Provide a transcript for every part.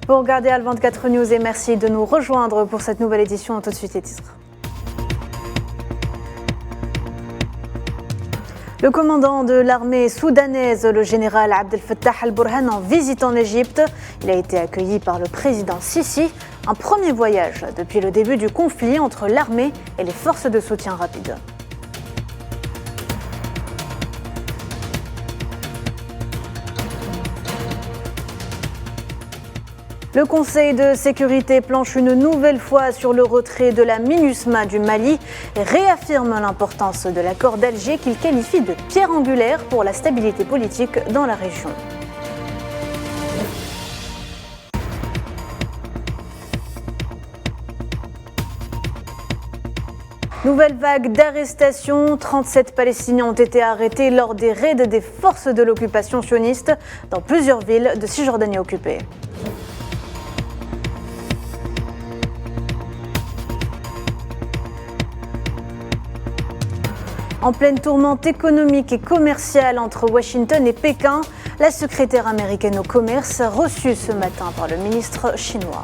Vous regardez Al24 News et merci de nous rejoindre pour cette nouvelle édition. Tout de suite les titres. Le commandant de l'armée soudanaise, le général Abdel Fattah al-Burhan, en visite en Égypte. Il a été accueilli par le président Sisi. Un premier voyage depuis le début du conflit entre l'armée et les forces de soutien rapide. Le Conseil de sécurité planche une nouvelle fois sur le retrait de la MINUSMA du Mali et réaffirme l'importance de l'accord d'Alger qu'il qualifie de pierre angulaire pour la stabilité politique dans la région. Nouvelle vague d'arrestations, 37 Palestiniens ont été arrêtés lors des raids des forces de l'occupation sioniste dans plusieurs villes de Cisjordanie occupée. En pleine tourmente économique et commerciale entre Washington et Pékin, la secrétaire américaine au commerce a reçu ce matin par le ministre chinois.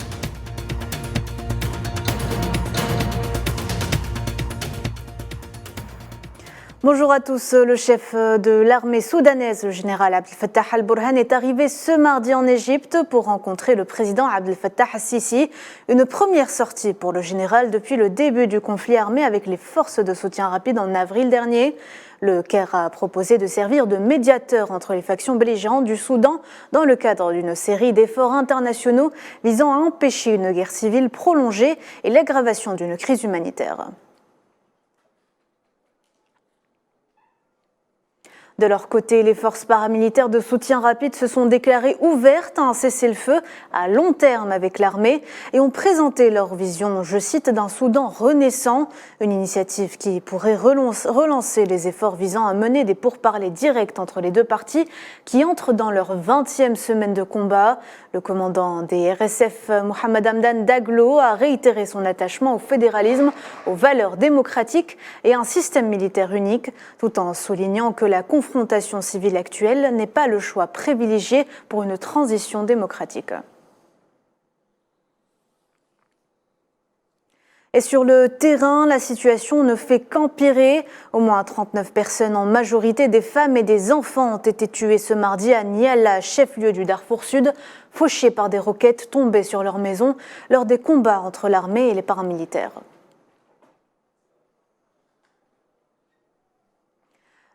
Bonjour à tous. Le chef de l'armée soudanaise, le général Abdel Fattah al-Burhan, est arrivé ce mardi en Égypte pour rencontrer le président Abdel Fattah al-Sisi. Une première sortie pour le général depuis le début du conflit armé avec les forces de soutien rapide en avril dernier. Le Caire a proposé de servir de médiateur entre les factions belligérantes du Soudan dans le cadre d'une série d'efforts internationaux visant à empêcher une guerre civile prolongée et l'aggravation d'une crise humanitaire. De leur côté, les forces paramilitaires de soutien rapide se sont déclarées ouvertes à un cessez-le-feu à long terme avec l'armée et ont présenté leur vision, je cite, d'un Soudan renaissant, une initiative qui pourrait relancer les efforts visant à mener des pourparlers directs entre les deux parties qui entrent dans leur 20e semaine de combat. Le commandant des RSF, Mohamed Hamdan Daglo, a réitéré son attachement au fédéralisme, aux valeurs démocratiques et à un système militaire unique, tout en soulignant que la confrontation civile actuelle n'est pas le choix privilégié pour une transition démocratique. Et sur le terrain, la situation ne fait qu'empirer. Au moins 39 personnes, en majorité des femmes et des enfants, ont été tuées ce mardi à Niala, chef-lieu du Darfour Sud, fauchées par des roquettes tombées sur leur maison lors des combats entre l'armée et les paramilitaires.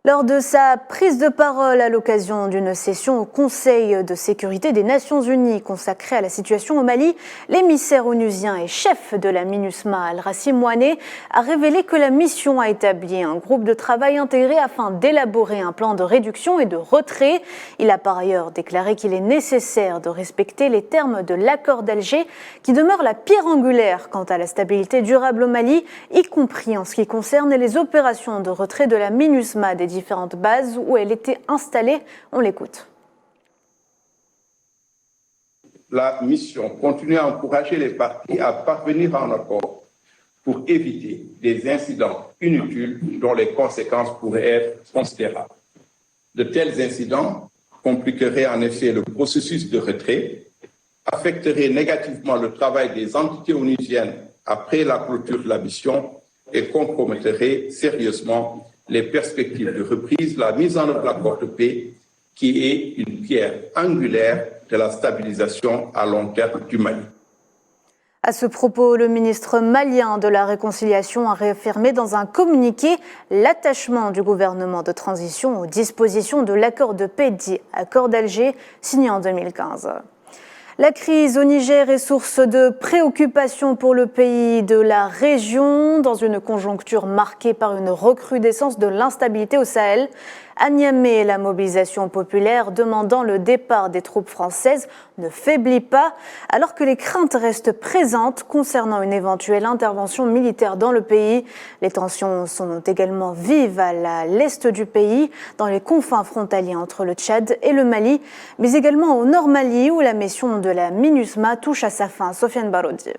Lors de sa prise de parole à l'occasion d'une session au Conseil de sécurité des Nations Unies consacrée à la situation au Mali, l'émissaire onusien et chef de la MINUSMA, Al-Rassim Ouane, a révélé que la mission a établi un groupe de travail intégré afin d'élaborer un plan de réduction et de retrait. Il a par ailleurs déclaré qu'il est nécessaire de respecter les termes de l'accord d'Alger qui demeure la pierre angulaire quant à la stabilité durable au Mali, y compris en ce qui concerne les opérations de retrait de la MINUSMA des différentes bases où elle était installée. On l'écoute. La mission continue à encourager les parties à parvenir à un accord pour éviter des incidents inutiles dont les conséquences pourraient être considérables. De tels incidents compliqueraient en effet le processus de retrait, affecteraient négativement le travail des entités onusiennes après la clôture de la mission et compromettraient sérieusement les perspectives de reprise, la mise en œuvre de l'accord de paix, qui est une pierre angulaire de la stabilisation à long terme du Mali. À ce propos, le ministre malien de la Réconciliation a réaffirmé dans un communiqué l'attachement du gouvernement de transition aux dispositions de l'accord de paix dit accord d'Alger, signé en 2015. La crise au Niger est source de préoccupation pour le pays de la région, dans une conjoncture marquée par une recrudescence de l'instabilité au Sahel. À Niamey, la mobilisation populaire demandant le départ des troupes françaises ne faiblit pas, alors que les craintes restent présentes concernant une éventuelle intervention militaire dans le pays. Les tensions sont également vives à l'est du pays, dans les confins frontaliers entre le Tchad et le Mali, mais également au Nord Mali, où la mission de la MINUSMA touche à sa fin. Sofiane Baroudi.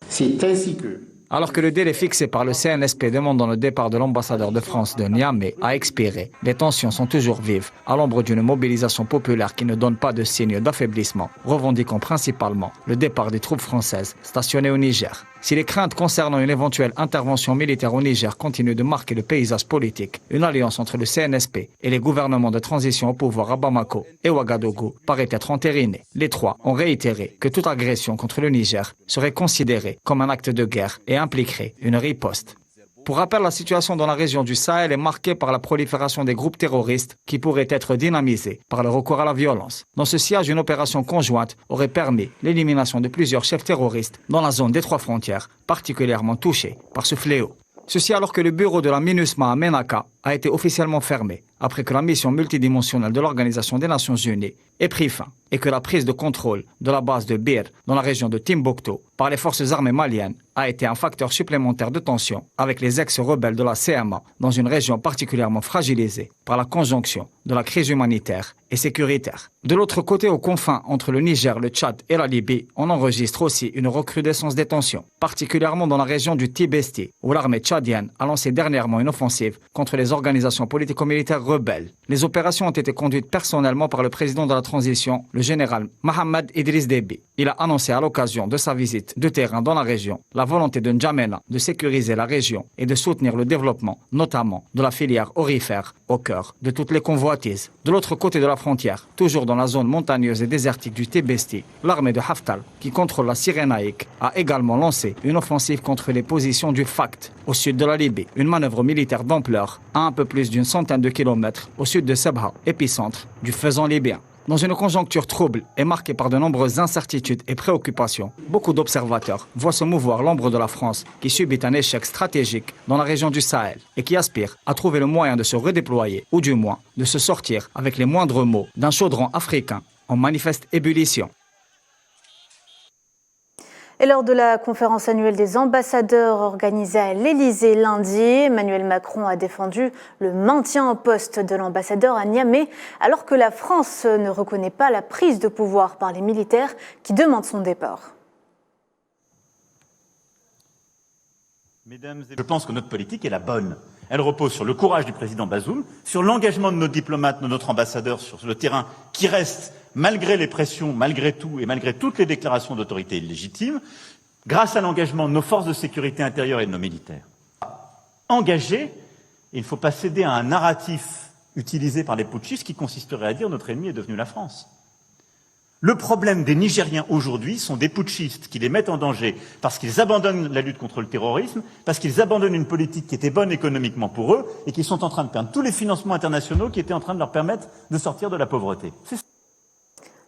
C'est ainsi que Alors que le délai fixé par le CNSP demandant le départ de l'ambassadeur de France de Niamey a expiré, les tensions sont toujours vives, à l'ombre d'une mobilisation populaire qui ne donne pas de signe d'affaiblissement, revendiquant principalement le départ des troupes françaises stationnées au Niger. Si les craintes concernant une éventuelle intervention militaire au Niger continuent de marquer le paysage politique, une alliance entre le CNSP et les gouvernements de transition au pouvoir à Bamako et Ouagadougou paraît être entérinée. Les trois ont réitéré que toute agression contre le Niger serait considérée comme un acte de guerre et impliquerait une riposte. Pour rappel, la situation dans la région du Sahel est marquée par la prolifération des groupes terroristes qui pourraient être dynamisés par le recours à la violence. Dans ce sillage, une opération conjointe aurait permis l'élimination de plusieurs chefs terroristes dans la zone des trois frontières, particulièrement touchée par ce fléau. Ceci alors que le bureau de la MINUSMA à Ménaka a été officiellement fermé après que la mission multidimensionnelle de l'Organisation des Nations Unies ait pris fin et que la prise de contrôle de la base de Bir dans la région de Timbuktu par les forces armées maliennes a été un facteur supplémentaire de tension avec les ex-rebelles de la CMA dans une région particulièrement fragilisée par la conjonction de la crise humanitaire et sécuritaire. De l'autre côté, aux confins entre le Niger, le Tchad et la Libye, on enregistre aussi une recrudescence des tensions, particulièrement dans la région du Tibesti, où l'armée tchadienne a lancé dernièrement une offensive contre les organisations politico-militaires rebelles. Les opérations ont été conduites personnellement par le président de la transition, le général Mohamed Idriss Déby. Il a annoncé à l'occasion de sa visite de terrain dans la région la volonté de N'Djamena de sécuriser la région et de soutenir le développement, notamment de la filière aurifère, au cœur de toutes les convoitises. De l'autre côté de la frontière, toujours dans la zone montagneuse et désertique du Tibesti, l'armée de Haftar, qui contrôle la Cyrénaïque, a également lancé une offensive contre les positions du FACT, au sud de la Libye. Une manœuvre militaire d'ampleur à un peu plus d'une centaine de kilomètres au sud de Sebha, épicentre du faisan libyen. Dans une conjoncture trouble et marquée par de nombreuses incertitudes et préoccupations, beaucoup d'observateurs voient se mouvoir l'ombre de la France qui subit un échec stratégique dans la région du Sahel et qui aspire à trouver le moyen de se redéployer ou du moins de se sortir avec les moindres maux d'un chaudron africain en manifeste ébullition. Et lors de la conférence annuelle des ambassadeurs organisée à l'Élysée lundi, Emmanuel Macron a défendu le maintien en poste de l'ambassadeur à Niamey, alors que la France ne reconnaît pas la prise de pouvoir par les militaires qui demandent son départ. Mesdames, je pense que notre politique est la bonne. Elle repose sur le courage du président Bazoum, sur l'engagement de nos diplomates, de notre ambassadeur sur le terrain, qui reste, malgré les pressions, malgré tout et malgré toutes les déclarations d'autorité illégitimes, grâce à l'engagement de nos forces de sécurité intérieure et de nos militaires. Engagés, il ne faut pas céder à un narratif utilisé par les putschistes qui consisterait à dire notre ennemi est devenu la France. Le problème des Nigériens aujourd'hui sont des putschistes qui les mettent en danger parce qu'ils abandonnent la lutte contre le terrorisme, parce qu'ils abandonnent une politique qui était bonne économiquement pour eux et qui sont en train de perdre tous les financements internationaux qui étaient en train de leur permettre de sortir de la pauvreté.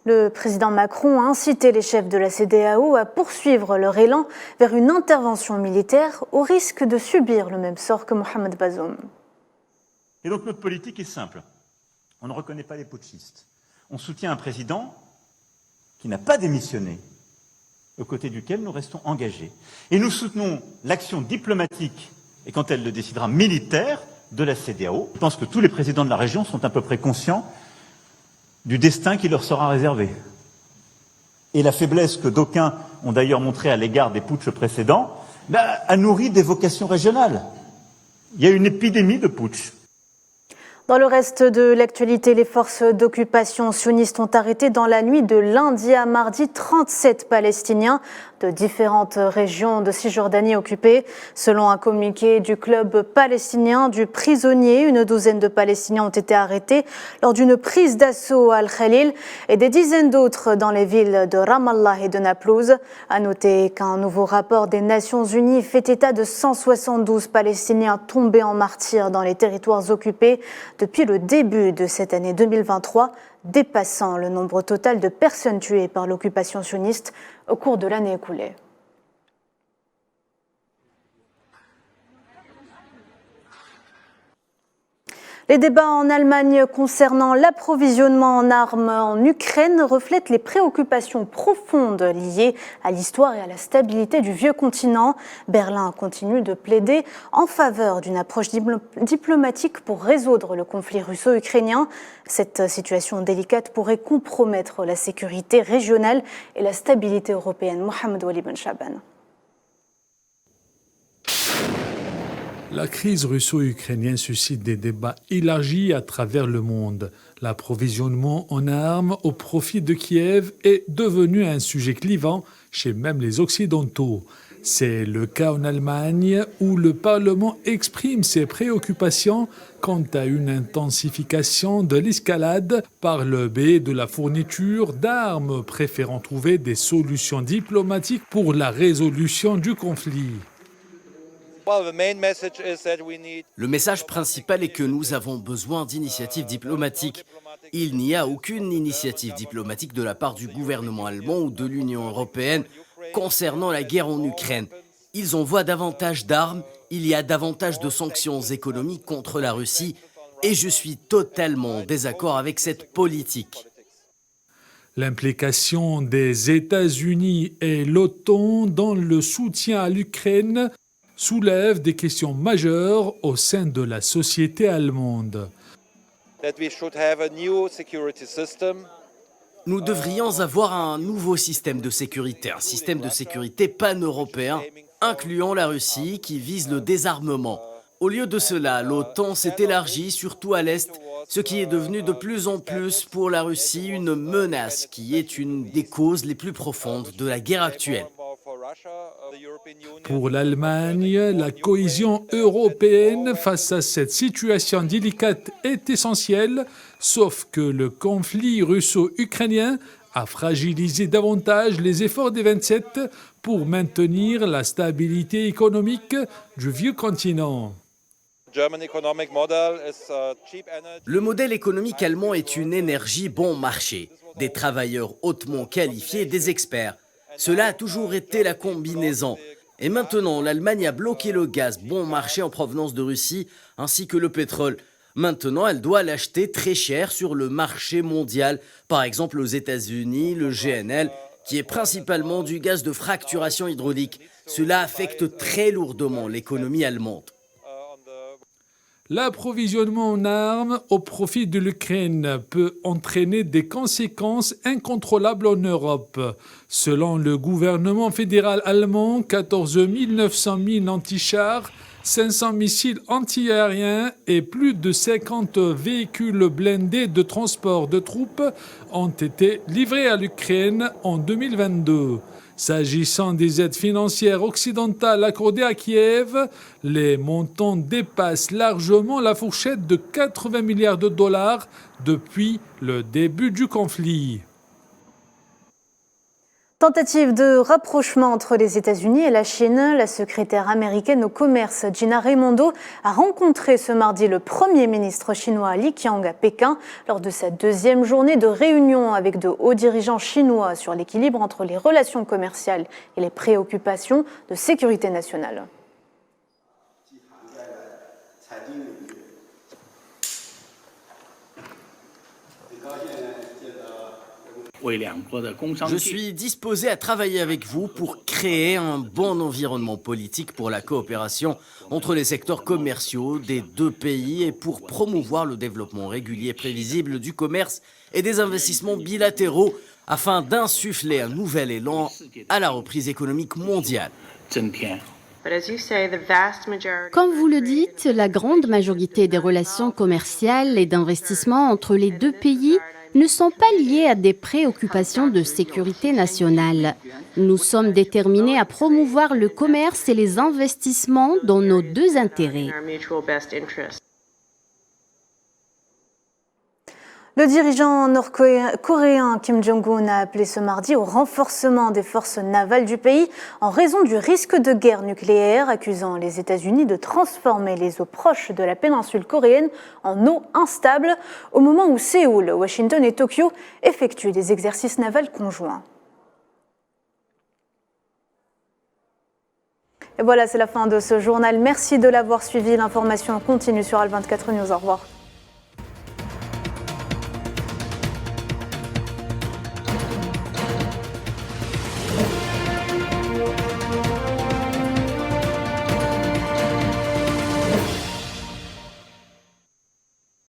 Le président Macron a incité les chefs de la CEDEAO à poursuivre leur élan vers une intervention militaire au risque de subir le même sort que Mohamed Bazoum. Et donc notre politique est simple. On ne reconnaît pas les putschistes. On soutient un président qui n'a pas démissionné, aux côtés duquel nous restons engagés. Et nous soutenons l'action diplomatique, et quand elle le décidera, militaire, de la CEDEAO. Je pense que tous les présidents de la région sont à peu près conscients du destin qui leur sera réservé. Et la faiblesse que d'aucuns ont d'ailleurs montrée à l'égard des putschs précédents a nourri des vocations régionales. Il y a une épidémie de putsch. Dans le reste de l'actualité, les forces d'occupation sionistes ont arrêté dans la nuit de lundi à mardi 37 Palestiniens de différentes régions de Cisjordanie occupées. Selon un communiqué du club palestinien du prisonnier, une douzaine de Palestiniens ont été arrêtés lors d'une prise d'assaut à Al-Khalil et des dizaines d'autres dans les villes de Ramallah et de Naplouse. À noter qu'un nouveau rapport des Nations Unies fait état de 172 Palestiniens tombés en martyrs dans les territoires occupés depuis le début de cette année 2023, dépassant le nombre total de personnes tuées par l'occupation sioniste au cours de l'année écoulée. Les débats en Allemagne concernant l'approvisionnement en armes en Ukraine reflètent les préoccupations profondes liées à l'histoire et à la stabilité du vieux continent. Berlin continue de plaider en faveur d'une approche diplomatique pour résoudre le conflit russo-ukrainien. Cette situation délicate pourrait compromettre la sécurité régionale et la stabilité européenne. Mohamed Wali Ben Chaban. La crise russo-ukrainienne suscite des débats élargis à travers le monde. L'approvisionnement en armes au profit de Kiev est devenu un sujet clivant chez même les Occidentaux. C'est le cas en Allemagne où le Parlement exprime ses préoccupations quant à une intensification de l'escalade par le biais de la fourniture d'armes, préférant trouver des solutions diplomatiques pour la résolution du conflit. Le message principal est que nous avons besoin d'initiatives diplomatiques. Il n'y a aucune initiative diplomatique de la part du gouvernement allemand ou de l'Union européenne concernant la guerre en Ukraine. Ils envoient davantage d'armes, il y a davantage de sanctions économiques contre la Russie et je suis totalement en désaccord avec cette politique. L'implication des États-Unis et l'OTAN dans le soutien à l'Ukraine soulève des questions majeures au sein de la société allemande. Nous devrions avoir un nouveau système de sécurité, un système de sécurité pan-européen, incluant la Russie, qui vise le désarmement. Au lieu de cela, l'OTAN s'est élargie surtout à l'Est, ce qui est devenu de plus en plus pour la Russie une menace qui est une des causes les plus profondes de la guerre actuelle. Pour l'Allemagne, la cohésion européenne face à cette situation délicate est essentielle, sauf que le conflit russo-ukrainien a fragilisé davantage les efforts des 27 pour maintenir la stabilité économique du vieux continent. Le modèle économique allemand est une énergie bon marché, des travailleurs hautement qualifiés et des experts. Cela a toujours été la combinaison. Et maintenant, l'Allemagne a bloqué le gaz bon marché en provenance de Russie, ainsi que le pétrole. Maintenant, elle doit l'acheter très cher sur le marché mondial, par exemple aux États-Unis, le GNL, qui est principalement du gaz de fracturation hydraulique. Cela affecte très lourdement l'économie allemande. L'approvisionnement en armes au profit de l'Ukraine peut entraîner des conséquences incontrôlables en Europe. Selon le gouvernement fédéral allemand, 14 900 mines anti-chars, 500 missiles anti-aériens et plus de 50 véhicules blindés de transport de troupes ont été livrés à l'Ukraine en 2022. S'agissant des aides financières occidentales accordées à Kiev, les montants dépassent largement la fourchette de 80 milliards de dollars depuis le début du conflit. Tentative de rapprochement entre les États-Unis et la Chine. La secrétaire américaine au commerce Gina Raimondo a rencontré ce mardi le Premier ministre chinois Li Qiang à Pékin lors de sa deuxième journée de réunion avec de hauts dirigeants chinois sur l'équilibre entre les relations commerciales et les préoccupations de sécurité nationale. Je suis disposé à travailler avec vous pour créer un bon environnement politique pour la coopération entre les secteurs commerciaux des deux pays et pour promouvoir le développement régulier et prévisible du commerce et des investissements bilatéraux afin d'insuffler un nouvel élan à la reprise économique mondiale. Comme vous le dites, la grande majorité des relations commerciales et d'investissement entre les deux pays ne sont pas liées à des préoccupations de sécurité nationale. Nous sommes déterminés à promouvoir le commerce et les investissements dans nos deux intérêts. Le dirigeant nord-coréen Kim Jong-un a appelé ce mardi au renforcement des forces navales du pays en raison du risque de guerre nucléaire, accusant les États-Unis de transformer les eaux proches de la péninsule coréenne en eaux instables au moment où Séoul, Washington et Tokyo effectuent des exercices navals conjoints. Et voilà, c'est la fin de ce journal. Merci de l'avoir suivi. L'information continue sur Al24 News. Au revoir.